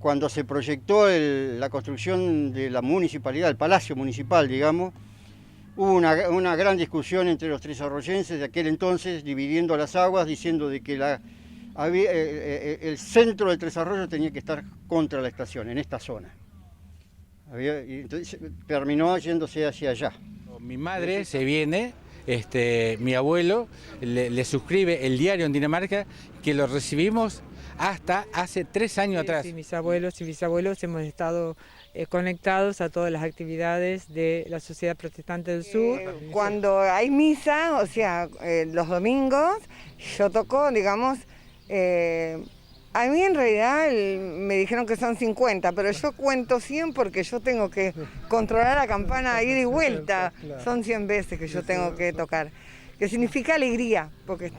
cuando se proyectó la construcción de la municipalidad, el Palacio Municipal, digamos, hubo una gran discusión entre los tresarroyenses de aquel entonces, dividiendo las aguas, diciendo de que el centro de Tres Arroyos tenía que estar contra la estación, en esta zona. Y entonces terminó yéndose hacia allá. Mi madre se viene, mi abuelo le suscribe el diario en Dinamarca, que lo recibimos hasta hace 3 años atrás. Sí, mis abuelos y bisabuelos hemos estado conectados a todas las actividades de la Sociedad Protestante del Sur. Cuando hay misa, o sea, los domingos, yo toco, digamos, a mí en realidad me dijeron que son 50, pero yo cuento 100 porque yo tengo que controlar la campana ida y vuelta. Son 100 veces que yo tengo que tocar, que significa alegría, porque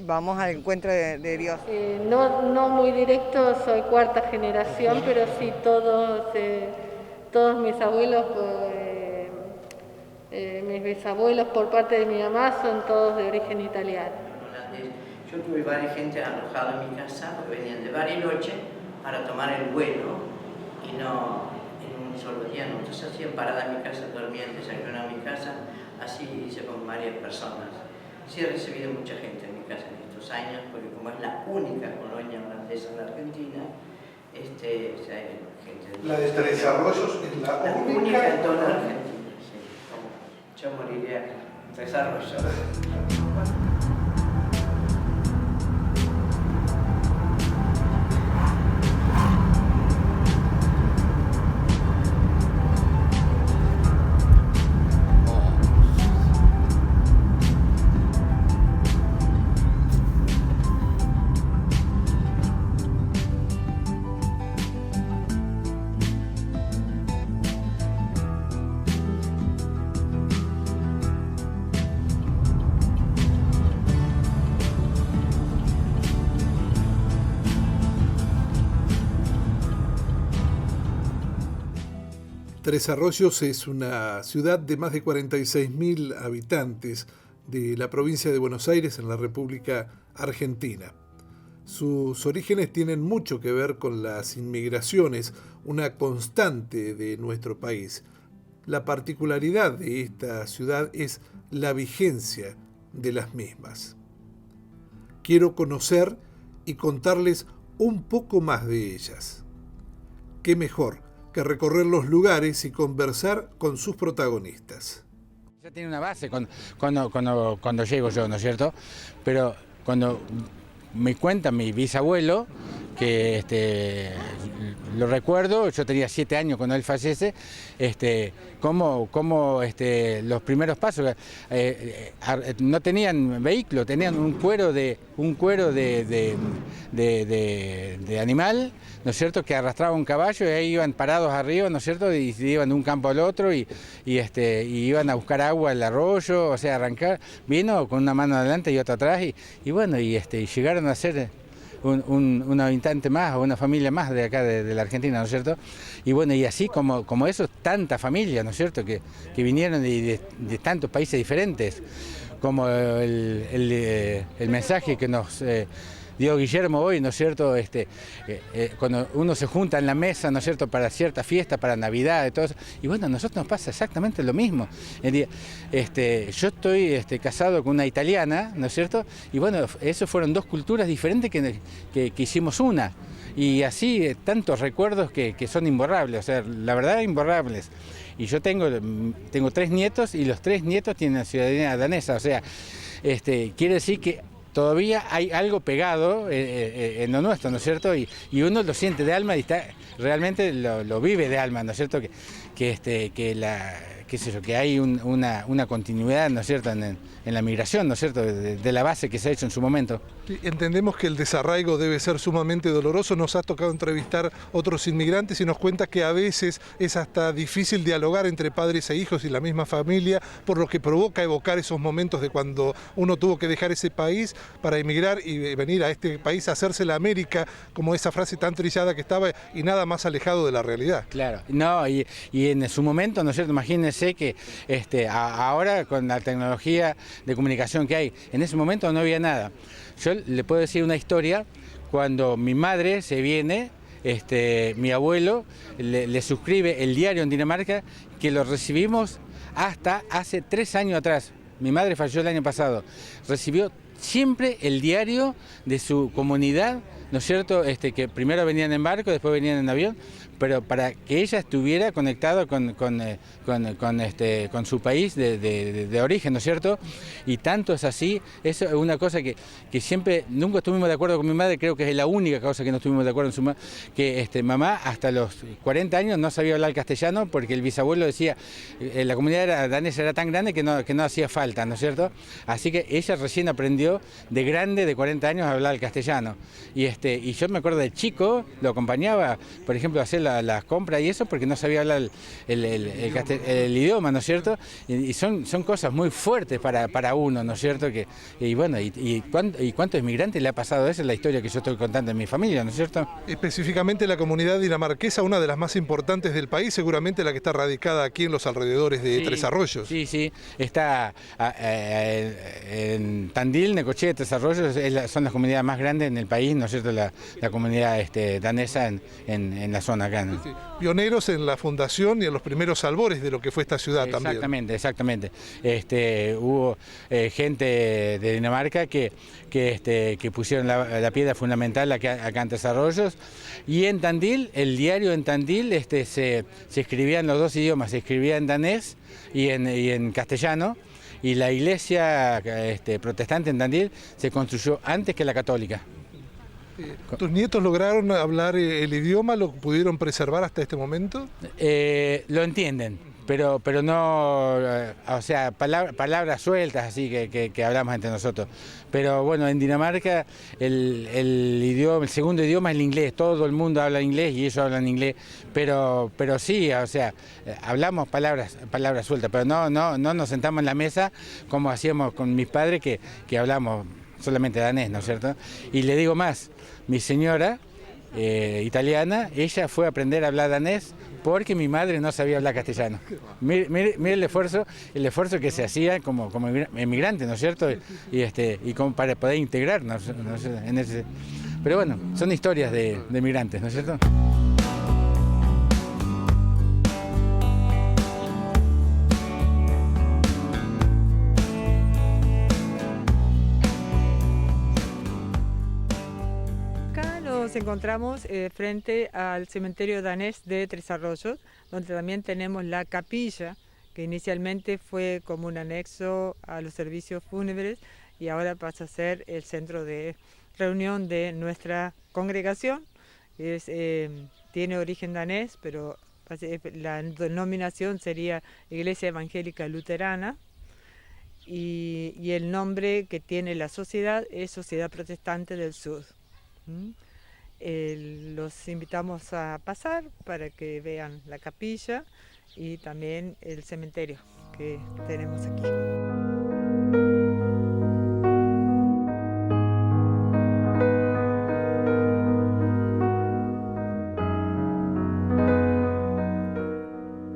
vamos al encuentro de Dios. No muy directo, soy 4ª generación, pero sí todos mis abuelos, mis bisabuelos por parte de mi mamá son todos de origen italiano. Yo tuve varias gente alojada en mi casa porque venían de Bariloche para tomar el vuelo y no en un solo día, ¿no? Entonces hacían parada en mi casa, dormían, desayunaban en mi casa, así hice con varias personas. Sí he recibido mucha gente en mi casa en estos años, porque como es la única colonia holandesa en la Argentina, hay gente de... La de Tres Arroyos es la única en toda la Argentina, sí. Yo moriría en Tres Arroyos. Tres Arroyos es una ciudad de más de 46.000 habitantes de la provincia de Buenos Aires en la República Argentina. Sus orígenes tienen mucho que ver con las inmigraciones, una constante de nuestro país. La particularidad de esta ciudad es la vigencia de las mismas. Quiero conocer y contarles un poco más de ellas. ¿Qué mejor que recorrer los lugares y conversar con sus protagonistas? Ya tiene una base cuando llego yo, ¿no es cierto? Pero cuando me cuenta mi bisabuelo, que lo recuerdo, yo tenía 7 años cuando él fallece, cómo los primeros pasos, no tenían vehículo, tenían un cuero de animal, ¿no es cierto?, que arrastraba un caballo y ahí iban parados arriba, ¿no es cierto?, y iban de un campo al otro y iban a buscar agua al arroyo, o sea, arrancar, vino con una mano adelante y otra atrás y llegaron a ser un habitante más o una familia más de acá de la Argentina, ¿no es cierto? Y bueno, y así como eso, tantas familias, ¿no es cierto?, que vinieron de tantos países diferentes, como el mensaje que nos dio Guillermo hoy, ¿no es cierto?, cuando uno se junta en la mesa, ¿no es cierto?, para cierta fiesta, para Navidad y todo eso, y bueno, a nosotros nos pasa exactamente lo mismo. Yo estoy casado con una italiana, ¿no es cierto?, y bueno, eso fueron 2 culturas diferentes que hicimos una, y así tantos recuerdos que son imborrables, o sea, la verdad, imborrables. Y yo tengo 3 nietos y los 3 nietos tienen ciudadanía danesa, o sea, quiere decir que todavía hay algo pegado en lo nuestro, ¿no es cierto? Y uno lo siente de alma y realmente lo vive de alma, ¿no es cierto? Que hay una continuidad, ¿no es cierto?, en la migración, ¿no es cierto?, de la base que se ha hecho en su momento. Entendemos que el desarraigo debe ser sumamente doloroso. Nos ha tocado entrevistar otros inmigrantes y nos cuenta que a veces es hasta difícil dialogar entre padres e hijos y la misma familia, por lo que provoca evocar esos momentos de cuando uno tuvo que dejar ese país para emigrar y venir a este país a hacerse la América, como esa frase tan trillada que estaba, y nada más alejado de la realidad. Claro, no, y en su momento, ¿no es cierto?, imagínense que ahora con la tecnología de comunicación que hay, en ese momento no había nada. Yo le puedo decir una historia. Cuando mi madre se viene, mi abuelo le suscribe el diario en Dinamarca, que lo recibimos hasta hace 3 años atrás. Mi madre falleció el año pasado. Recibió siempre el diario de su comunidad, ¿no es cierto? Que primero venían en barco, después venían en avión, pero para que ella estuviera conectada con su país de origen, ¿no es cierto? Y tanto es así, eso es una cosa que siempre, nunca estuvimos de acuerdo con mi madre, creo que es la única cosa que no estuvimos de acuerdo en su madre, que mamá hasta los 40 años no sabía hablar castellano porque el bisabuelo decía, la comunidad danesa era tan grande que no hacía falta, ¿no es cierto? Así que ella recién aprendió de grande, de 40 años, a hablar el castellano. Y yo me acuerdo de chico, lo acompañaba, por ejemplo, a hacer las compras y eso, porque no sabía hablar el idioma, ¿no es cierto? Y son cosas muy fuertes para uno, ¿no es cierto? ¿Y cuántos inmigrantes le ha pasado eso? Es la historia que yo estoy contando en mi familia, ¿no es cierto? Específicamente la comunidad dinamarquesa, una de las más importantes del país, seguramente la que está radicada aquí en los alrededores de Tres Arroyos. Sí, está en Tandil, Necochea, Tres Arroyos, son las comunidades más grandes en el país, ¿no es cierto? La comunidad danesa en la zona acá, ¿no? Sí. Pioneros en la fundación y en los primeros albores de lo que fue esta ciudad también. Exactamente. Hubo gente de Dinamarca que pusieron la piedra fundamental acá en Tres Arroyos, y en Tandil, el diario en Tandil se escribía en los 2 idiomas, se escribía en danés y en castellano. Y la iglesia protestante en Tandil se construyó antes que la católica. ¿Tus nietos lograron hablar el idioma? ¿Lo pudieron preservar hasta este momento? Lo entienden, pero no, o sea, palabras sueltas así que hablamos entre nosotros. Pero bueno, en Dinamarca el segundo idioma es el inglés, todo el mundo habla inglés y ellos hablan inglés, pero sí, o sea, hablamos palabras sueltas, pero no nos sentamos en la mesa como hacíamos con mis padres que hablamos solamente danés, ¿no es cierto? Y le digo más, mi señora italiana, ella fue a aprender a hablar danés porque mi madre no sabía hablar castellano. Mire el esfuerzo que se hacía como emigrante, ¿no es cierto? Y como para poder integrarnos, ¿no? Pero bueno, son historias de migrantes, ¿no es cierto? Nos encontramos frente al cementerio danés de Tres Arroyos, donde también tenemos la capilla, que inicialmente fue como un anexo a los servicios fúnebres y ahora pasa a ser el centro de reunión de nuestra congregación. Tiene origen danés, pero la denominación sería Iglesia Evangélica Luterana, y el nombre que tiene la sociedad es Sociedad Protestante del Sur. Los invitamos a pasar para que vean la capilla y también el cementerio que tenemos aquí.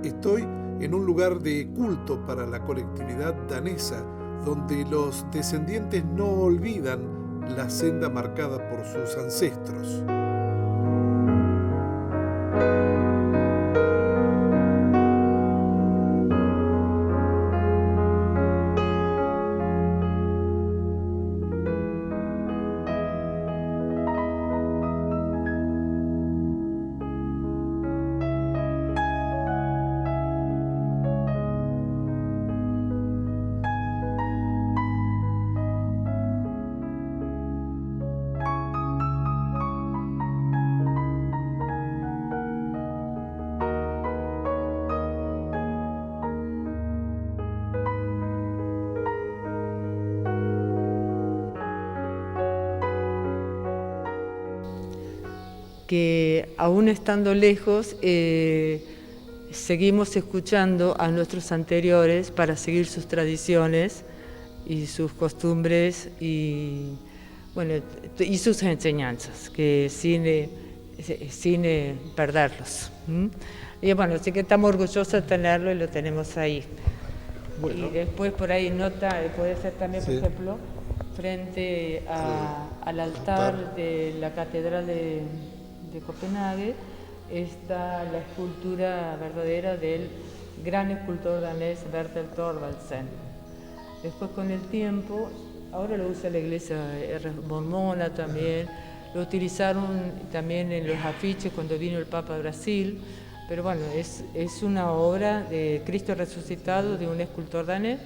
Estoy en un lugar de culto para la colectividad danesa, donde los descendientes no olvidan la senda marcada por sus ancestros. Que aún estando lejos, seguimos escuchando a nuestros anteriores para seguir sus tradiciones y sus costumbres y sus enseñanzas, que sin perderlos. Y bueno, así que estamos orgullosos de tenerlo y lo tenemos ahí. Bueno. Y después por ahí puede ser también, por ejemplo, frente al altar de la Catedral de de Copenhague está la escultura verdadera del gran escultor danés Bertel Thorvaldsen. Después con el tiempo, ahora lo usa la iglesia mormona también, lo utilizaron también en los afiches cuando vino el Papa a Brasil, pero bueno, es una obra de Cristo resucitado de un escultor danés,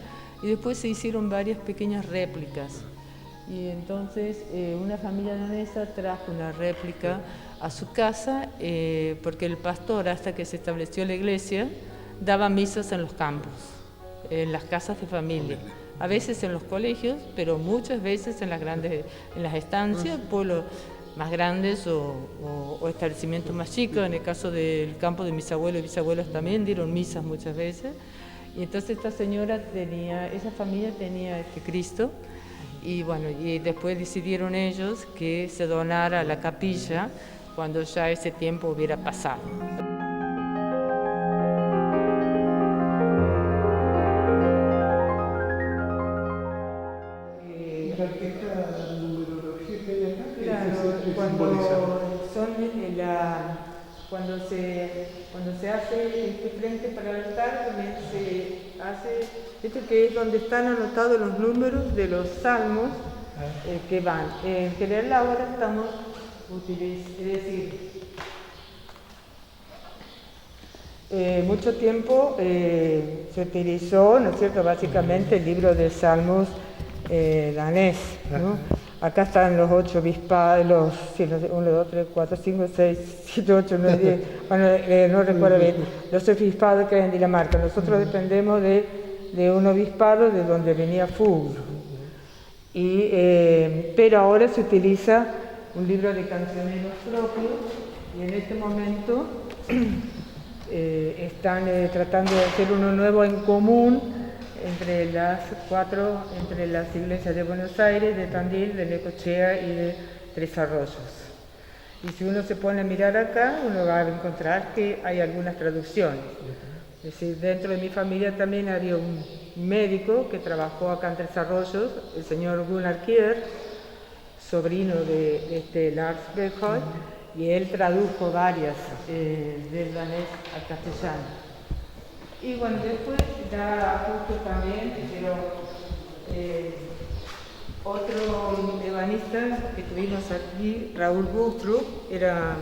y después se hicieron varias pequeñas réplicas. Y entonces una familia danesa trajo una réplica a su casa porque el pastor, hasta que se estableció la iglesia, daba misas en los campos, en las casas de familia, a veces en los colegios, pero muchas veces en las estancias, pueblos más grandes o establecimientos más chicos. En el caso del campo de mis abuelos y bisabuelos también dieron misas muchas veces. Y entonces esa familia tenía Cristo. Y bueno, y después decidieron ellos que se donara a la capilla cuando ya ese tiempo hubiera pasado. Esta numerología que hay acá, Claro, cuando se hace este frente para el altar, también se hace esto que es donde están anotados los números de los salmos que van. En general ahora estamos mucho tiempo se utilizó, ¿no es cierto?, básicamente el libro de salmos danés, ¿no? Acá están los 8 obispados, 1, 2, 3, 4, 5, 6, 7, 8, 9, 10, bueno, no recuerdo bien, los obispados que hay en Dinamarca. Nosotros dependemos de un obispado de donde venía Fugl. Pero ahora se utiliza un libro de cancioneros propios y en este momento están tratando de hacer uno nuevo en común entre las iglesias de Buenos Aires, de Tandil, de Necochea y de Tres Arroyos. Y si uno se pone a mirar acá, uno va a encontrar que hay algunas traducciones. Es decir, dentro de mi familia también había un médico que trabajó acá en Tres Arroyos, el señor Gunnar Kier, sobrino de Lars Beckhoff, y él tradujo varias del danés al castellano. Y bueno, después da justo también, pero otro ebanista que tuvimos aquí, Raúl Bustrup, era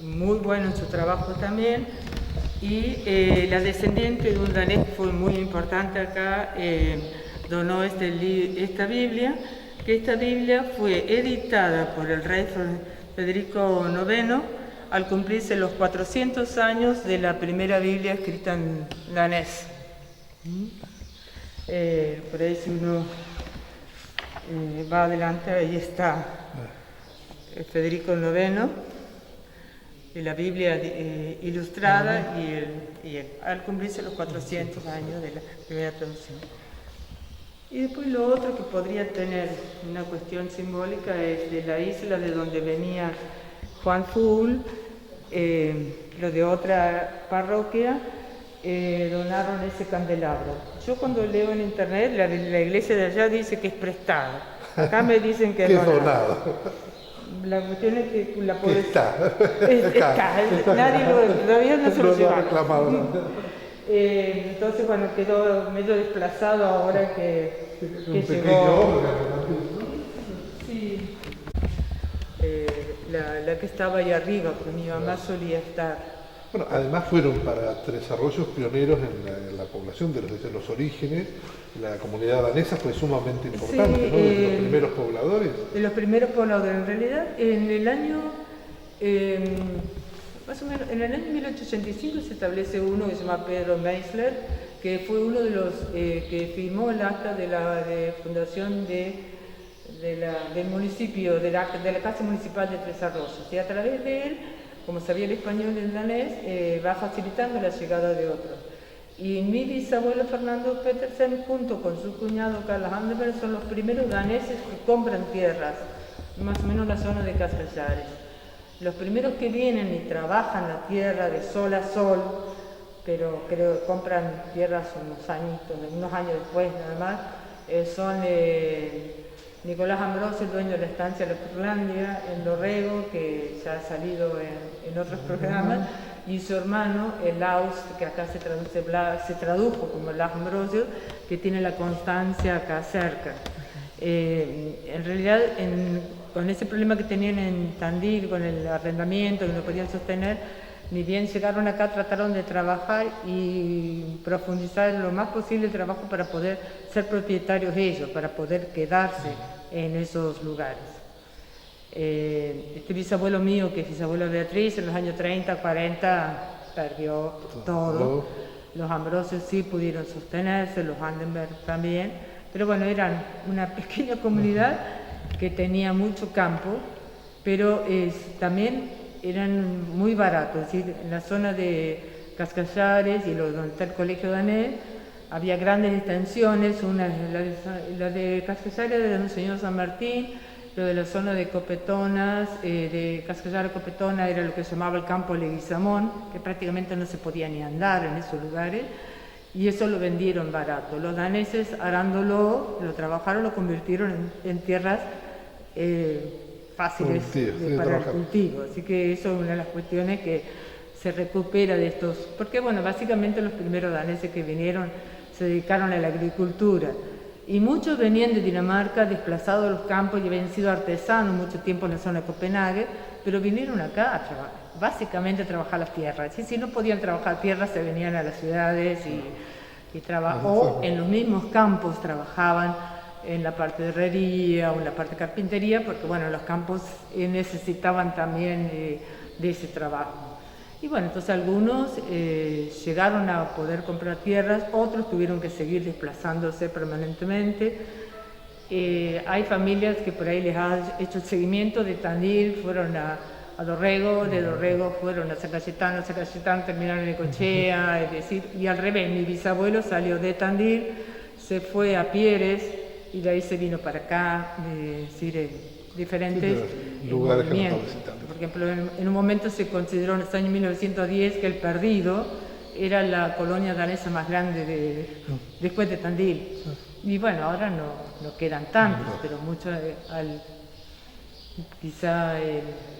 muy bueno en su trabajo también, y la descendiente de un danés que fue muy importante acá, donó esta Biblia, que esta Biblia fue editada por el rey Federico IX al cumplirse los 400 años de la primera Biblia escrita en danés. Por ahí si uno va adelante, ahí está Federico IX, y la Biblia ilustrada y al cumplirse los 400 años de la primera traducción. Y después lo otro que podría tener una cuestión simbólica es de la isla de donde venía Juan Fugl, lo de otra parroquia, donaron ese candelabro. Yo cuando leo en internet, la iglesia de allá dice que es prestado. Acá me dicen que es donado. La cuestión es que la pobreza está. Nadie todavía no se lo lleva. Entonces, bueno, quedó medio desplazado ahora que llegó. Sí. La que estaba ahí arriba, porque mi mamá solía estar. Bueno, además fueron para Tres Arroyos pioneros en la población desde los orígenes. La comunidad danesa fue sumamente importante, sí, ¿no? De los primeros pobladores. De los primeros pobladores, en realidad, en el año, más o menos, en el año 1885 se establece uno que se llama Pedro Meisler, que fue uno de los que firmó el acta de fundación del municipio, de la Casa Municipal de Tres Arroyos. Y a través de él, como sabía el español y el danés, va facilitando la llegada de otros. Y mi bisabuelo Fernando Petersen, junto con su cuñado Carlos Anderberg, son los primeros daneses que compran tierras, más o menos en la zona de Castellares. Los primeros que vienen y trabajan la tierra de sol a sol, pero creo que compran tierras unos años después nada más, son Nicolás Ambrosio, el dueño de la estancia de la Curlandia, en Dorrego, que ya ha salido en otros programas, y su hermano, el Laus, que acá se tradujo como Las Ambrosio, que tiene la Constancia acá cerca. En realidad, con ese problema que tenían en Tandil, con el arrendamiento, que no podían sostener, ni bien llegaron acá, trataron de trabajar y profundizar lo más posible el trabajo para poder ser propietarios ellos, para poder quedarse en esos lugares. Este bisabuelo mío, que es bisabuelo de Beatriz, en los años 30, 40, perdió todo. Los Ambrosios sí pudieron sostenerse, los Vandenberg también, pero bueno, eran una pequeña comunidad que tenía mucho campo, pero también eran muy baratos, es decir, en la zona de Cascallares y donde está el colegio danés, había grandes extensiones, la de Cascallares de Monseñor San Martín, lo de la zona de Copetonas, de Cascallares Copetona era lo que se llamaba el campo Leguizamón, que prácticamente no se podía ni andar en esos lugares, y eso lo vendieron barato. Los daneses arándolo, lo trabajaron, lo convirtieron en tierras fáciles para el cultivo, así que eso es una de las cuestiones que se recupera de estos, porque bueno, básicamente los primeros daneses que vinieron se dedicaron a la agricultura y muchos venían de Dinamarca desplazados de los campos y habían sido artesanos mucho tiempo en la zona de Copenhague, pero vinieron acá a trabajar, básicamente a trabajar las tierras, y si no podían trabajar tierras se venían a las ciudades y trabajó en los mismos campos, trabajaban en la parte de herrería o en la parte de carpintería, porque bueno, los campos necesitaban también de ese trabajo. Y bueno, entonces algunos llegaron a poder comprar tierras, otros tuvieron que seguir desplazándose permanentemente. Hay familias que por ahí les ha hecho el seguimiento de Tandil, fueron a Dorrego, de Dorrego fueron a San Cayetano terminaron en Necochea, es decir, y al revés, mi bisabuelo salió de Tandil, se fue a Pieres, y de ahí se vino para acá, es decir, diferentes lugares movimientos. Por ejemplo, en un momento se consideró en el año 1910 que el Perdido era la colonia danesa más grande después de Tandil. Y bueno, ahora no quedan tantos, pero muchos, quizá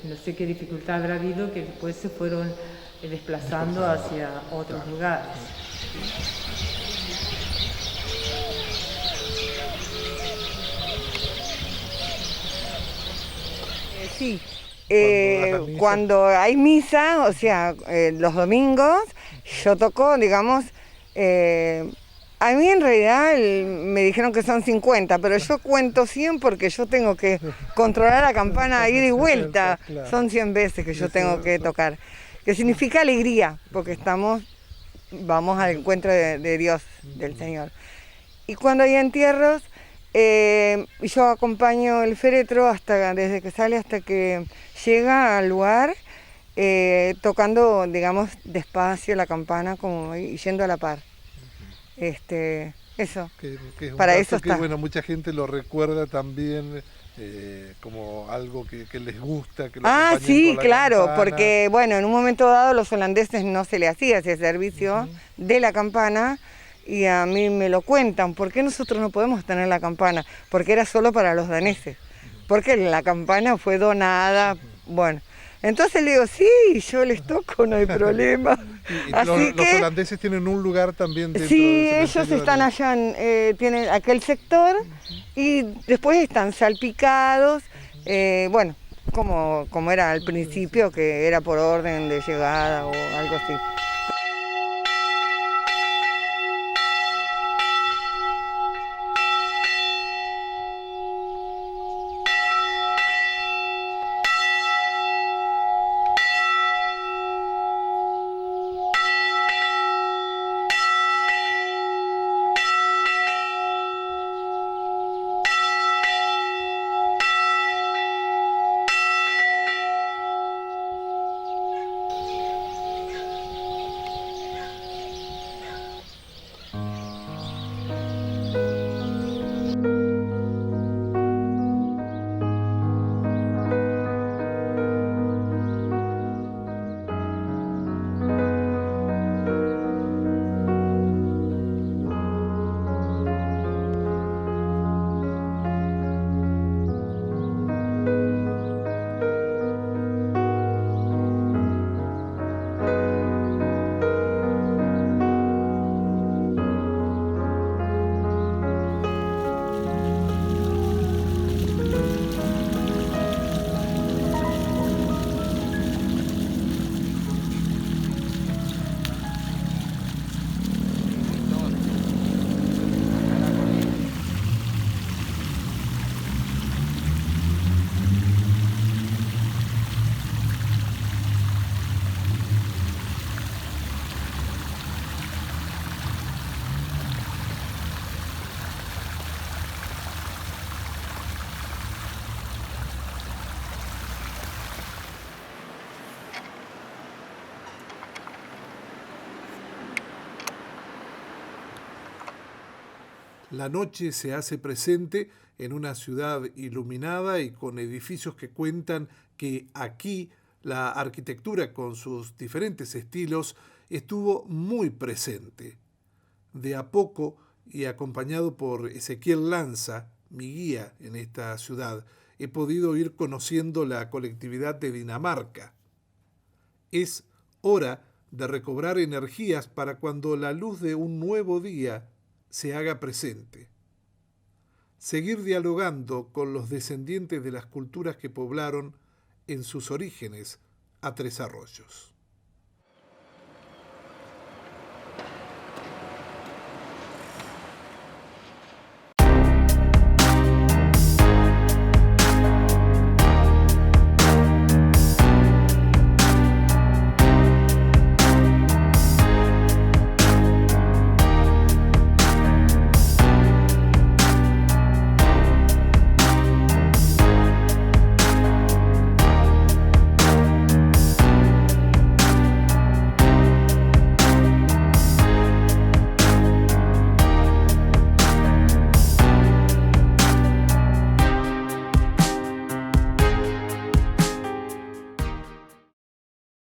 no sé qué dificultad habrá habido, que después se fueron desplazando hacia otros lugares. Sí, cuando hay misa, o sea, los domingos, yo toco, digamos, a mí en realidad me dijeron que son 50, pero yo cuento 100 porque yo tengo que controlar la campana ida y vuelta, son 100 veces que yo tengo que tocar, que significa alegría, porque vamos al encuentro de Dios, del Señor. Y cuando hay entierros, yo acompaño el féretro desde que sale hasta que llega al lugar, tocando, digamos, despacio la campana como yendo a la par. Eso. Que es para un eso dato que, está. bueno, mucha gente lo recuerda también como algo que les gusta. Que lo acompañen Sí, con la claro, campana. porque bueno, en un momento dado los holandeses no se le hacía ese servicio de la campana. Y a mí me lo cuentan, ¿por qué nosotros no podemos tener la campana? Porque era solo para los daneses, porque la campana fue donada, bueno. Entonces le digo, sí, yo les toco, no hay problema. Así los holandeses tienen un lugar también dentro sí, del ellos están allá, tienen aquel sector y después están salpicados, bueno, como era al principio, que era por orden de llegada o algo así. La noche se hace presente en una ciudad iluminada y con edificios que cuentan que aquí la arquitectura con sus diferentes estilos estuvo muy presente. De a poco, y acompañado por Ezequiel Lanza, mi guía en esta ciudad, he podido ir conociendo la colectividad de Dinamarca. Es hora de recobrar energías para cuando la luz de un nuevo día se haga presente. Seguir dialogando con los descendientes de las culturas que poblaron en sus orígenes a Tres Arroyos.